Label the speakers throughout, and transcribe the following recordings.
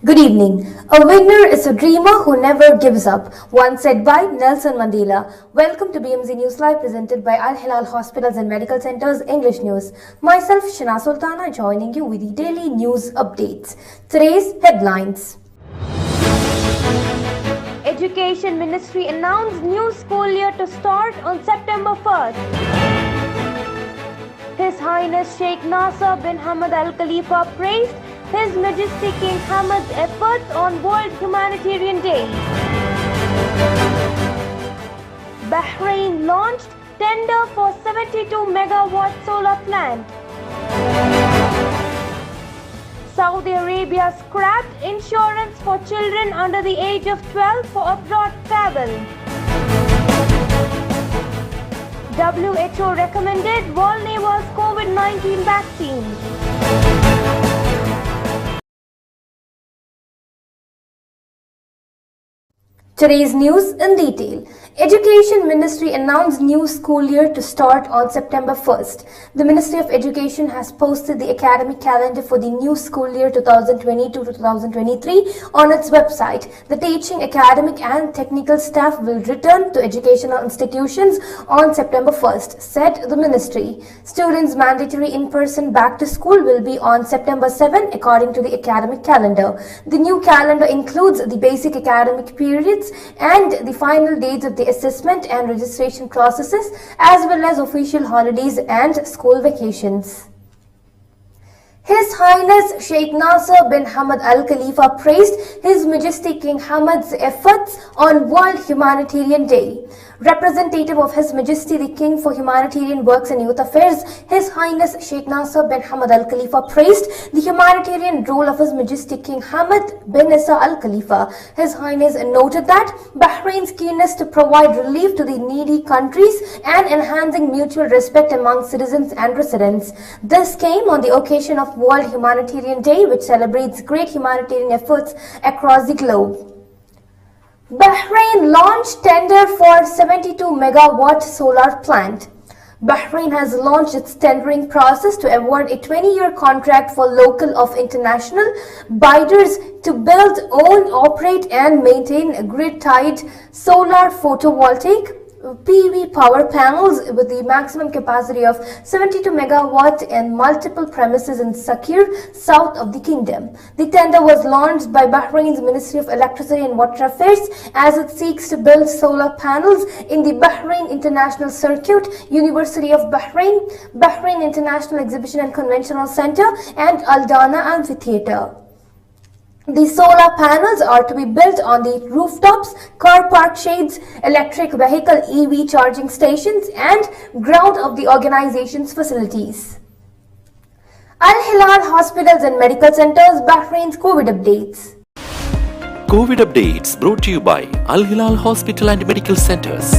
Speaker 1: Good evening. A winner is a dreamer who never gives up, once said by Nelson Mandela. Welcome to BMZ News Live, presented by Al Hilal Hospitals and Medical Centers English News. Myself, Shana Sultana, joining you with the daily news updates. Today's headlines.
Speaker 2: Education Ministry announced new school year to start on September 1st. His Highness Sheikh Nasser bin Hamad Al Khalifa praised His Majesty King Hamad's efforts on World Humanitarian Day. Bahrain launched tender for 72 megawatt solar plant. Saudi Arabia scrapped insurance for children under the age of 12 for abroad travel. WHO recommended Valneva's COVID-19 vaccine.
Speaker 1: Today's news in detail. Education Ministry announced new school year to start on September 1st. The Ministry of Education has posted the academic calendar for the new school year 2022-2023 on its website. The teaching, academic and technical staff will return to educational institutions on September 1st, said the ministry. Students' mandatory in-person back to school will be on September 7 according to the academic calendar. The new calendar includes the basic academic periods and the final dates of the assessment and registration processes, as well as official holidays and school vacations. His Highness Sheikh Nasser bin Hamad Al Khalifa praised His Majesty King Hamad's efforts on World Humanitarian Day. Representative of His Majesty the King for Humanitarian Works and Youth Affairs, His Highness Sheikh Nasser bin Hamad Al Khalifa praised the humanitarian role of His Majesty King Hamad bin Isa Al Khalifa. His Highness noted that Bahrain's keenness to provide relief to the needy countries and enhancing mutual respect among citizens and residents. This came on the occasion of World Humanitarian Day, which celebrates great humanitarian efforts across the globe. Bahrain launched tender for 72 megawatt solar plant. Bahrain has launched its tendering process to award a 20-year contract for local of international bidders to build, own, operate and maintain grid-tied solar photovoltaic PV power panels with the maximum capacity of 72 megawatt in multiple premises in Sakir, south of the kingdom. The tender was launched by Bahrain's Ministry of Electricity and Water Affairs as it seeks to build solar panels in the Bahrain International Circuit, University of Bahrain, Bahrain International Exhibition and Conventional Center and Al Dana Amphitheatre. The solar panels are to be built on the rooftops, car park shades, electric vehicle EV charging stations and ground of the organization's facilities. Al Hilal Hospitals and Medical Centers, Bahrain's COVID updates.
Speaker 3: COVID updates brought to you by Al Hilal Hospital and Medical Centers.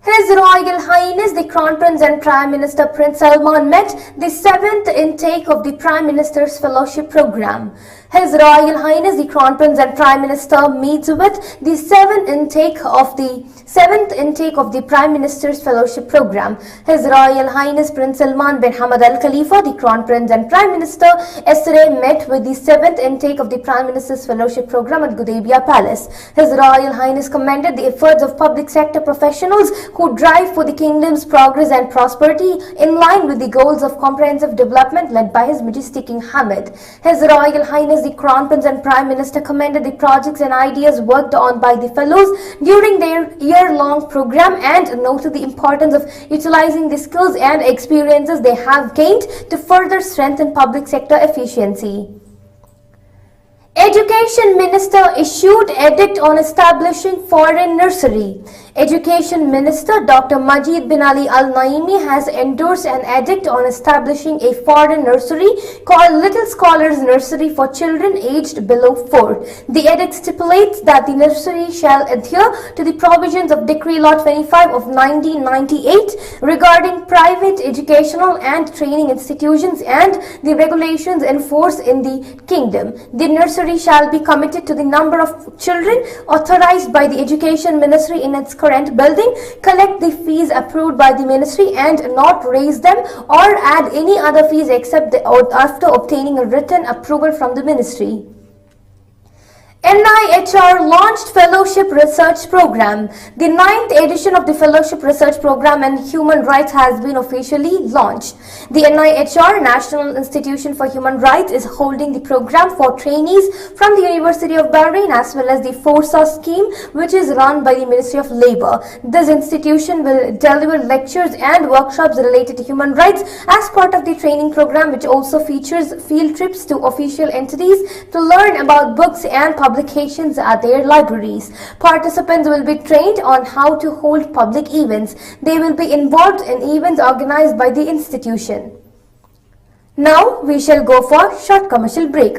Speaker 1: His Royal Highness the Crown Prince and Prime Minister Prince Salman met the 7th intake of the Prime Minister's Fellowship Programme. His Royal Highness the Crown Prince and Prime Minister meets with the 7th intake of the Prime Minister's Fellowship Programme. His Royal Highness Prince Salman bin Hamad Al Khalifa, the Crown Prince and Prime Minister, yesterday met with the 7th intake of the Prime Minister's Fellowship Programme at Gudaibiya Palace. His Royal Highness commended the efforts of public sector professionals who drive for the kingdom's progress and prosperity in line with the goals of comprehensive development led by His Majesty King Hamad. His Royal Highness the Crown Prince and Prime Minister commended the projects and ideas worked on by the fellows during their year-long program and noted the importance of utilizing the skills and experiences they have gained to further strengthen public sector efficiency. Education Minister issued edict on establishing foreign nursery. Education Minister Dr. Majid bin Ali Al Naimi has endorsed an edict on establishing a foreign nursery called Little Scholars Nursery for children aged below 4. The edict stipulates that the nursery shall adhere to the provisions of Decree Law 25 of 1998 regarding private educational and training institutions and the regulations in force in the kingdom. The nursery Treasury shall be committed to the number of children authorized by the Education Ministry in its current building, collect the fees approved by the Ministry and not raise them or add any other fees except after obtaining a written approval from the Ministry. NIHR launched Fellowship Research Program. The 9th edition of the Fellowship Research Program in Human Rights has been officially launched. The NIHR, National Institution for Human Rights, is holding the program for trainees from the University of Bahrain as well as the FORSA scheme, which is run by the Ministry of Labour. This institution will deliver lectures and workshops related to human rights as part of the training program, which also features field trips to official entities to learn about books and publications at their libraries. Participants will be trained on how to hold public events. They will be involved in events organized by the institution. Now we shall go for a short commercial break.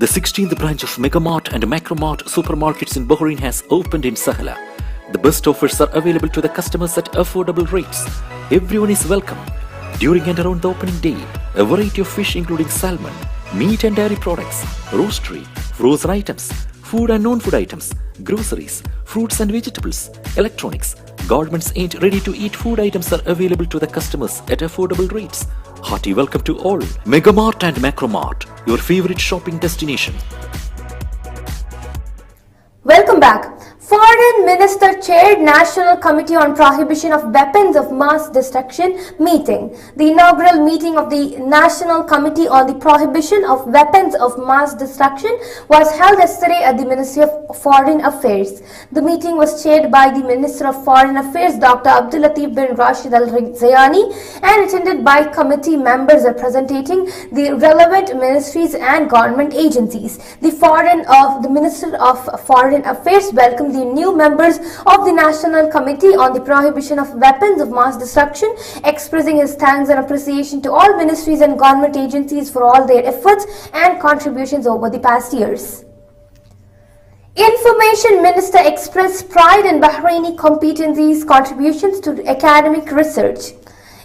Speaker 3: The 16th branch of Megamart and Macromart supermarkets in Bahrain has opened in Sahala. The best offers are available to the customers at affordable rates. Everyone is welcome. During and around the opening day, a variety of fish including salmon, meat and dairy products, roastery, frozen items, food and non-food items, groceries, fruits and vegetables, electronics, garments and ready-to-eat food items are available to the customers at affordable rates. Hearty welcome to all. Megamart and Macromart, your favorite shopping destination.
Speaker 1: Welcome back. Foreign Minister chaired National Committee on Prohibition of Weapons of Mass Destruction meeting. The inaugural meeting of the National Committee on the Prohibition of Weapons of Mass Destruction was held yesterday at the Ministry of Foreign Affairs. The meeting was chaired by the Minister of Foreign Affairs, Dr. Abdul Latif bin Rashid Al Zayani, and attended by committee members representing the relevant ministries and government agencies. The Minister of Foreign Affairs welcomed the new members of the National Committee on the Prohibition of Weapons of Mass Destruction, expressing his thanks and appreciation to all ministries and government agencies for all their efforts and contributions over the past years. Information Minister expressed pride in Bahraini competencies contributions to academic research.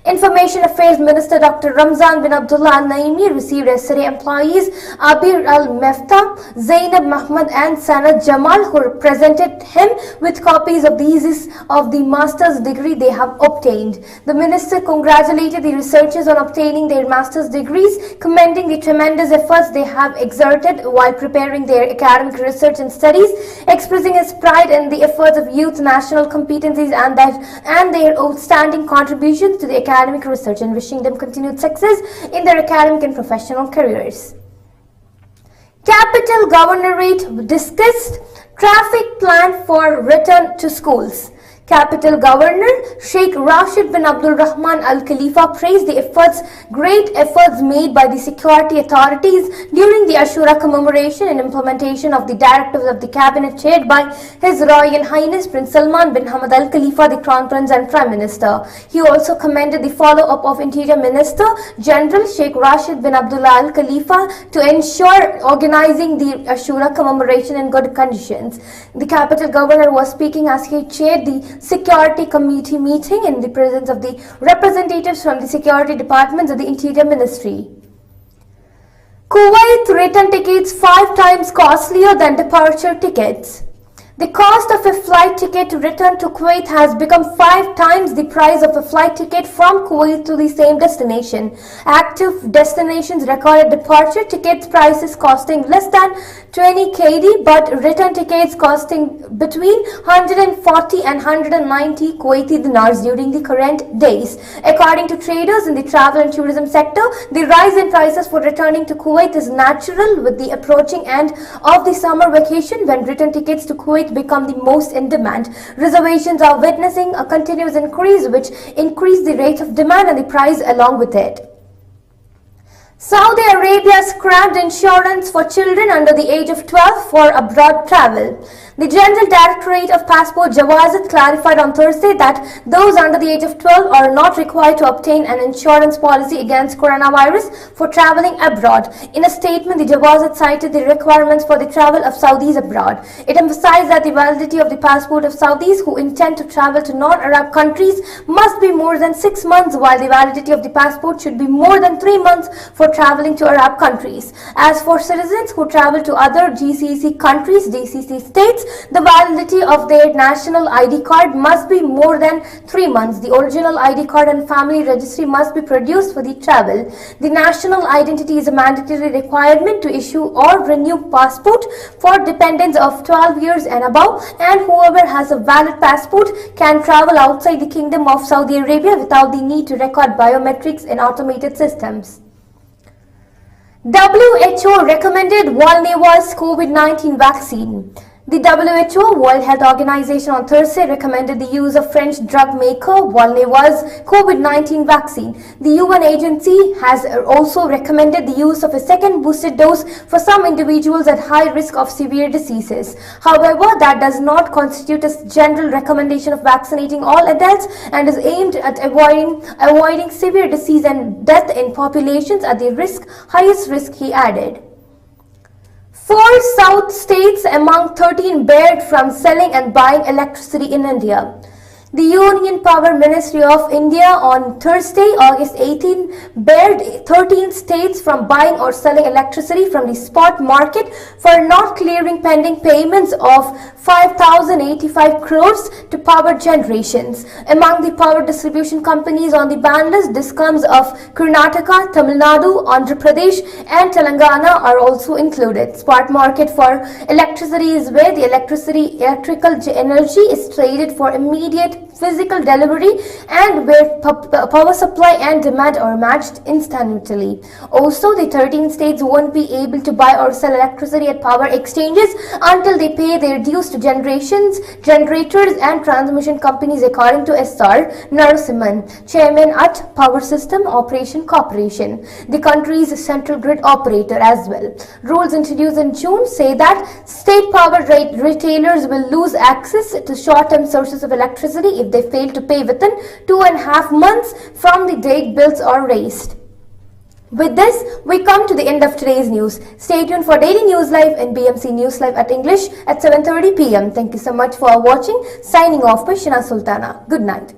Speaker 1: Information Affairs Minister Dr. Ramzan bin Abdullah Al Naimi received yesterday employees Abir Al Meftah, Zainab Mahmud and Sanad Jamal, who presented him with copies of theses of the master's degree they have obtained. The minister congratulated the researchers on obtaining their master's degrees, commending the tremendous efforts they have exerted while preparing their academic research and studies, expressing his pride in the efforts of youth national competencies and their outstanding contributions to the academic research, and wishing them continued success in their academic and professional careers. Capital Governorate discussed traffic plan for return to schools. Capital Governor Sheikh Rashid bin Abdul Rahman Al Khalifa praised the great efforts made by the security authorities during the Ashura commemoration and implementation of the directives of the cabinet chaired by His Royal Highness Prince Salman bin Hamad Al Khalifa, the Crown Prince and Prime Minister. He also commended the follow-up of Interior Minister General Sheikh Rashid bin Abdullah Al Khalifa to ensure organizing the Ashura commemoration in good conditions. The Capital Governor was speaking as he chaired the Security Committee meeting in the presence of the representatives from the security departments of the Interior Ministry. Kuwait return tickets 5 times costlier than departure tickets. The cost of a flight ticket to return to Kuwait has become 5 times the price of a flight ticket from Kuwait to the same destination. Active destinations recorded departure tickets prices costing less than 20 KD, but return tickets costing between 140 and 190 Kuwaiti dinars during the current days. According to traders in the travel and tourism sector, the rise in prices for returning to Kuwait is natural with the approaching end of the summer vacation, when return tickets to Kuwait become the most in demand. Reservations are witnessing a continuous increase, which increase the rate of demand and the price along with it. Saudi Arabia scrapped insurance for children under the age of 12 for abroad travel. The General Directorate of Passport Jawazat clarified on Thursday that those under the age of 12 are not required to obtain an insurance policy against coronavirus for traveling abroad. In a statement, the Jawazat cited the requirements for the travel of Saudis abroad. It emphasized that the validity of the passport of Saudis who intend to travel to non-Arab countries must be more than 6 months, while the validity of the passport should be more than 3 months for traveling to Arab countries. As for citizens who travel to other GCC countries, GCC states, the validity of their national ID card must be more than 3 months. The original ID card and family registry must be produced for the travel. The national identity is a mandatory requirement to issue or renew passport for dependents of 12 years and above, and whoever has a valid passport can travel outside the Kingdom of Saudi Arabia without the need to record biometrics in automated systems. WHO recommended Valneva's COVID-19 vaccine. The WHO, World Health Organization, on Thursday recommended the use of French drug maker Valneva's COVID-19 vaccine. The UN agency has also recommended the use of a second boosted dose for some individuals at high risk of severe diseases. However, that does not constitute a general recommendation of vaccinating all adults and is aimed at avoiding severe disease and death in populations at the highest risk, he added. 4 South states among 13 barred from selling and buying electricity in India. The Union Power Ministry of India on Thursday, August 18, barred 13 states from buying or selling electricity from the spot market for not clearing pending payments of 5,085 crores to power generations. Among the power distribution companies on the ban list, DISCOMs of Karnataka, Tamil Nadu, Andhra Pradesh and Telangana are also included. Spot market for electricity is where the electrical energy is traded for immediate physical delivery and where power supply and demand are matched instantly. Also, the 13 states won't be able to buy or sell electricity at power exchanges until they pay their dues to generators and transmission companies, according to S.R. Narasimhan, chairman at Power System Operation Corporation, the country's central grid operator as well. Rules introduced in June say that state power retailers will lose access to short-term sources of electricity if they fail to pay within 2.5 months from the date bills are raised. With this, we come to the end of today's news. Stay tuned for Daily News Live and BMC News Live at English at 7:30 p.m. Thank you so much for watching. Signing off by Shina Sultana. Good night.